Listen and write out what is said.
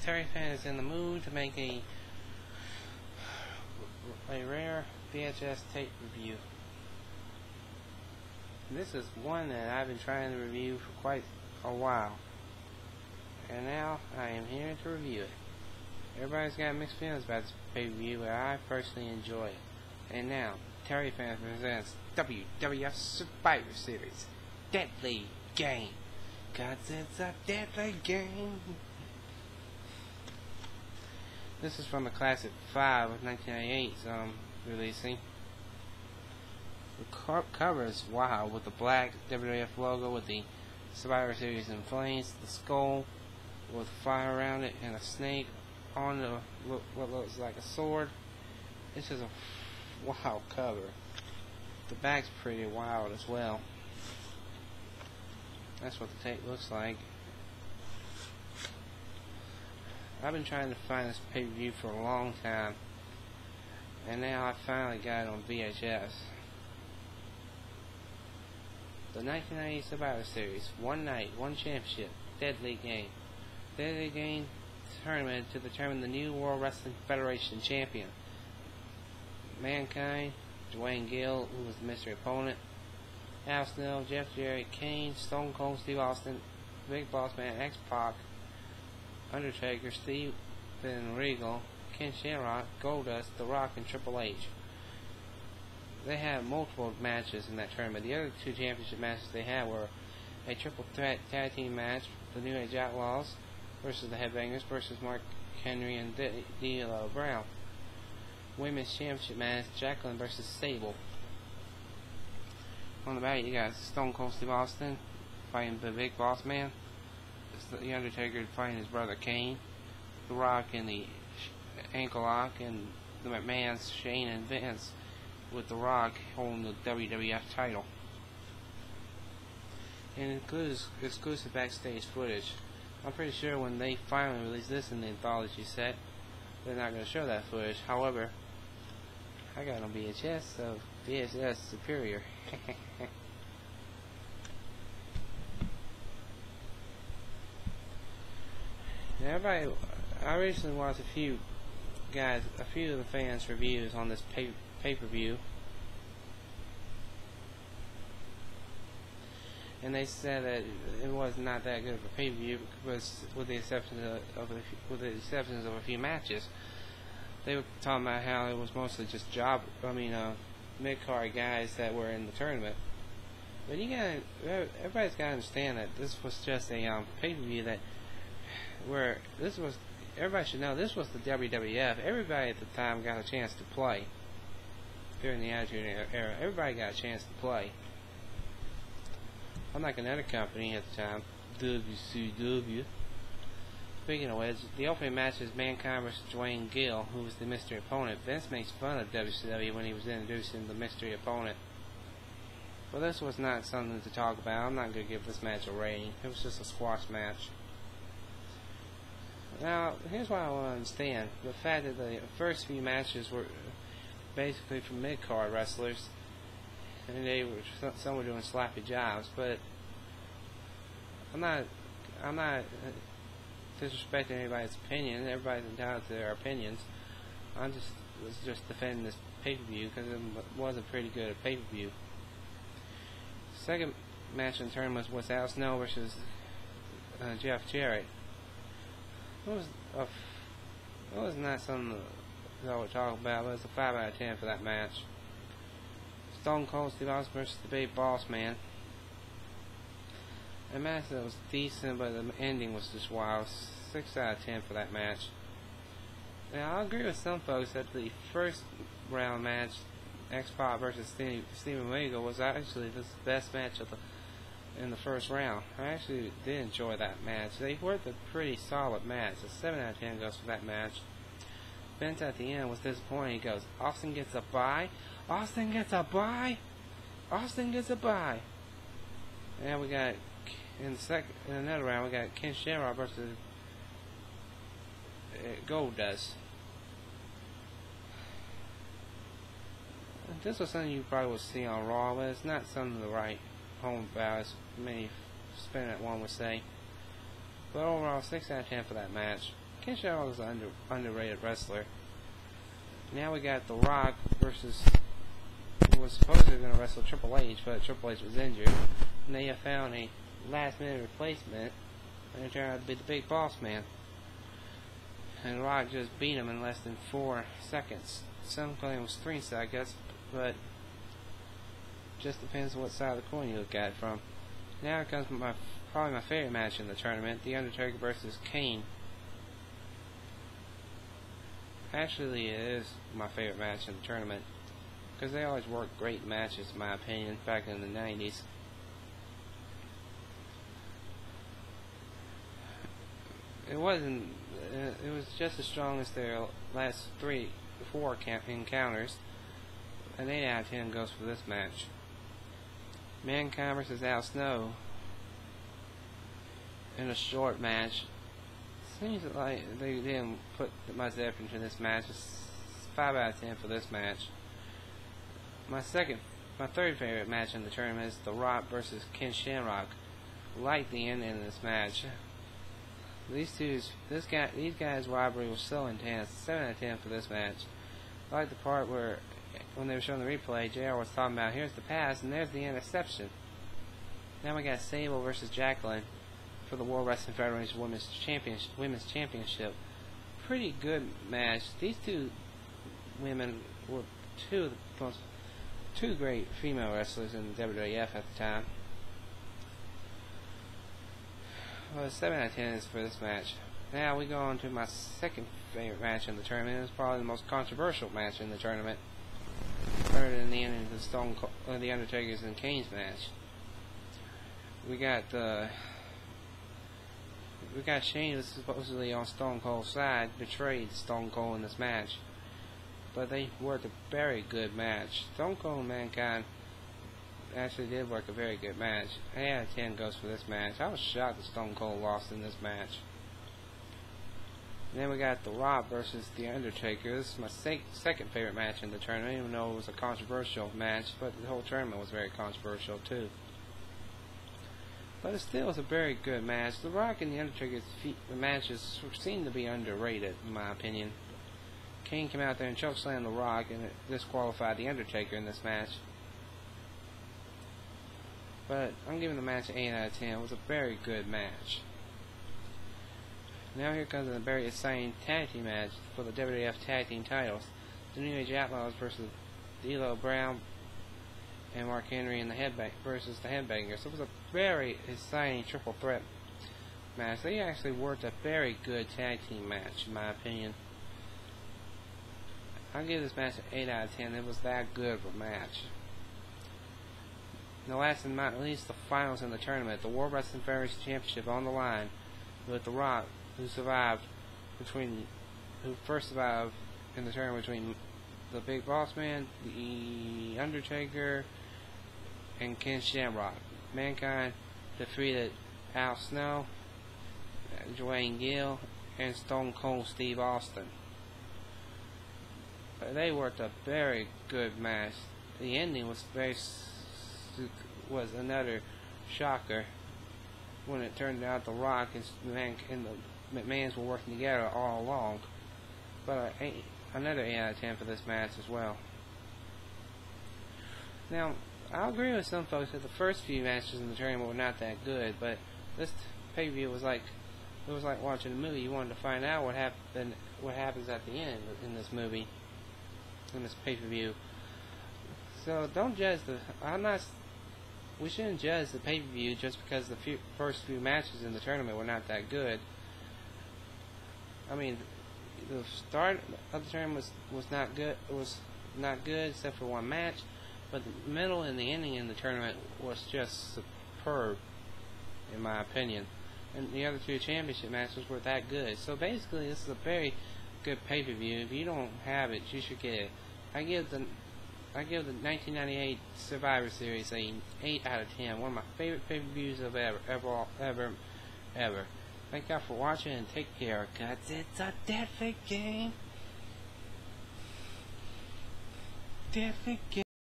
Terry fan is in the mood to make a rare VHS tape review. This is one that I've been trying to review for quite a while, and now I am here to review it. Everybody's got mixed feelings about this pay-per-view, but I personally enjoy it. And now, Terry Fan presents WWF Survivor Series Deadly Game. 'Cause it's a deadly game. This is from the Classic 5 of 1998's releasing. The cover is wild, with the black WWF logo with the Survivor Series in flames, the skull with fire around it, and a snake on the what looks like a sword. This is a wild cover. The back's pretty wild as well. That's what the tape looks like. I've been trying to find this pay-per-view for a long time, and now I finally got it on VHS. The 1990 Survivor Series, one night, one championship, Deadly Game. Deadly Game tournament to determine the new World Wrestling Federation champion. Mankind, Dwayne Gill, who was the mystery opponent, Al Snow, Jeff Jarrett, Kane, Stone Cold Steve Austin, Big Boss Man, X-Pac, Undertaker, Steven Regal, Ken Shamrock, Goldust, The Rock, and Triple H. They had multiple matches in that tournament. The other two championship matches they had were a triple threat tag team match, the New Age Outlaws versus the Headbangers versus Mark Henry and D'Lo Brown. Women's championship match, Jacqueline versus Sable. On the back you got Stone Cold Steve Austin fighting the Big Boss Man, the Undertaker fighting his brother Kane, The Rock in the ankle lock, and the McMahons, Shane and Vince, with The Rock holding the WWF title. And it includes exclusive backstage footage. I'm pretty sure when they finally release this in the anthology set, they're not going to show that footage. However, I got it on VHS, so VHS superior. Now, I recently watched a few of the fans' reviews on this pay-per-view, and they said that it was not that good of a pay-per-view, because with the exceptions of a few matches. They were talking about how it was mostly just mid-card guys that were in the tournament. But everybody's got to understand that this was just a pay-per-view everybody should know this was the WWF. Everybody at the time got a chance to play. During the Attitude Era, everybody got a chance to play. Unlike another company at the time, WCW. Speaking of which, the opening match is Mankind vs. Dwayne Gill, who was the mystery opponent. Vince makes fun of WCW when he was introducing the mystery opponent. Well, this was not something to talk about. I'm not going to give this match a rating. It was just a squash match. Now, here's what I want to understand. The fact that the first few matches were basically from mid-card wrestlers, and some were doing sloppy jobs, but I'm not disrespecting anybody's opinion. Everybody's entitled to their opinions. I was just defending this pay-per-view because it wasn't pretty good at pay-per-view. Second match in the tournament was Al Snow versus Jeff Jarrett. It was not something that I would talk about, but it's a 5 out of 10 for that match. Stone Cold Steve Austin versus the Big Boss Man. A match that was decent, but the ending was just wild. 6 out of 10 for that match. Now, I agree with some folks that the first round match, X-Pac versus Steven Regal, was actually the best match in the first round. I actually did enjoy that match. They worked a pretty solid match. A 7 out of 10 goes for that match. Vince at the end was disappointed. He goes, Austin gets a bye? Austin gets a bye? Austin gets a bye. And we got in another round, we got Ken Shamrock versus Goldust. This was something you probably would see on Raw, but it's not something to write home about, as many spin at one would say. But overall, 6 out of 10 for that match. Ken Shamrock was an underrated wrestler. Now we got The Rock versus who was supposedly going to wrestle Triple H, but Triple H was injured. And they have found a last-minute replacement, and it turned out to be the Big Boss Man. And The Rock just beat him in less than 4 seconds. Some claim it was 3 seconds, but just depends on what side of the coin you look at it from. Now comes probably my favorite match in the tournament, The Undertaker versus Kane. Actually, it is my favorite match in the tournament, because they always work great matches, in my opinion, back in the 90s. It wasn't. It was just as strong as their last 4 encounters. An 8 out of 10 goes for this match. Mankind versus Al Snow in a short match. Seems like they didn't put much effort into this match. It's 5 out of 10 for this match. My third favorite match in the tournament is The Rock versus Ken Shamrock. Like the ending of this match. These guys' rivalry was so intense. 7 out of 10 for this match. I like the part where, when they were showing the replay, JR was talking about, here's the pass and there's the interception. Now we got Sable versus Jacqueline for the World Wrestling Federation Women's Championship. Pretty good match. These two women were two great female wrestlers in the WWF at the time. Well, 7 out of 10 is for this match. Now we go on to my second favorite match in the tournament. It's probably the most controversial match in the tournament, other than the ending of the Undertaker's and Kane's match. We got Shane, was supposedly on Stone Cold's side, betrayed Stone Cold in this match, but they worked a very good match. Stone Cold and Mankind actually did work a very good match. 8 out of 10 goes for this match. I was shocked that Stone Cold lost in this match. And then we got The Rock versus The Undertaker. This is my second favorite match in the tournament, even though it was a controversial match, but the whole tournament was very controversial too. But it still was a very good match. The Rock and The Undertaker's matches seem to be underrated, in my opinion. Kane came out there and chokeslammed The Rock, and it disqualified The Undertaker in this match. But I'm giving the match an 8 out of 10. It was a very good match. Now here comes a very exciting tag team match for the WWF Tag Team titles. The New Age Outlaws versus D'Lo Brown and Mark Henry and versus the Headbangers. So it was a very exciting triple threat match. They actually worked a very good tag team match, in my opinion. I'll give this match an 8 out of 10. It was that good of a match. Now last and not least, the finals in the tournament. The World Wrestling Federation Championship on the line with The Rock, who first survived in the tournament between the Big Boss Man, The Undertaker, and Ken Shamrock. Mankind defeated Al Snow, Dwayne Gill, and Stone Cold Steve Austin. They worked a very good match. The ending was another shocker when it turned out The Rock and the McMahons were working together all along. But another 8 out of 10 for this match as well. Now, I'll agree with some folks that the first few matches in the tournament were not that good, but this pay-per-view was like watching a movie. You wanted to find out what happens at the end in this movie, in this pay-per-view. So don't judge we shouldn't judge the pay-per-view just because the first few matches in the tournament were not that good. I mean, the start of the tournament was not good. It was not good except for one match, but the middle and the ending in the tournament was just superb, in my opinion. And the other two championship matches were that good. So basically, this is a very good pay-per-view. If you don't have it, you should get it. I give the 1998 Survivor Series an 8 out of 10. One of my favorite pay-per-views of ever. Thank y'all for watching and take care, cause it's a different game. Different game.